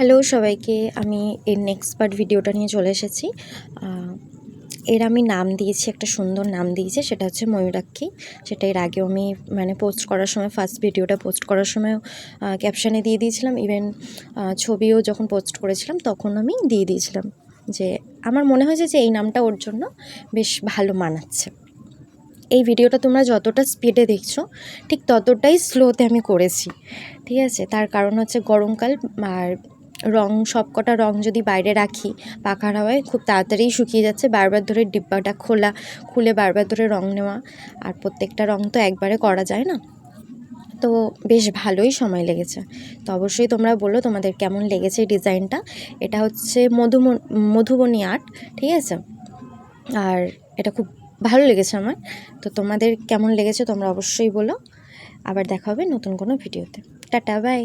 Hello সবাইকে, আমি এর নেক্সট পার্ট ভিডিওটা নিয়ে চলে এসেছি। এর আমি নাম দিয়েছি, একটা সুন্দর নাম দিয়েছি, সেটা হচ্ছে ময়ূরাক্ষী। সেটা এর আগেও আমি পোস্ট করার সময়, ফার্স্ট ভিডিওটা পোস্ট করার সময় ক্যাপশানে দিয়ে দিয়েছিলাম। ইভেন ছবিও যখন পোস্ট করেছিলাম তখন আমি দিয়ে দিয়েছিলাম যে আমার মনে হয়েছে যে এই নামটা ওর জন্য বেশ ভালো মানাচ্ছে। এই ভিডিওটা তোমরা যতটা স্পিডে দেখছো ঠিক ততটাই স্লোতে আমি করেছি, ঠিক আছে? তার কারণ হচ্ছে গরমকাল, আর রং, সবকটা রং যদি বাইরে রাখি পাখার হাওয়ায় খুব তাড়াতাড়ি শুকিয়ে যাচ্ছে। বারবার ধরে ডিব্বাটা খুলে বারবার ধরে রং নেওয়া, আর প্রত্যেকটা রং তো একবারে করা যায় না, তো বেশ ভালোই সময় লেগেছে। তো অবশ্যই তোমরা বলো তোমাদের কেমন লেগেছে এই ডিজাইনটা। এটা হচ্ছে মধুবনী আর্ট, ঠিক আছে? আর এটা খুব ভালো লেগেছে আমার। তো তোমাদের কেমন লেগেছে তোমরা অবশ্যই বলো। আবার দেখা হবে নতুন কোনো ভিডিওতে। Tata, by.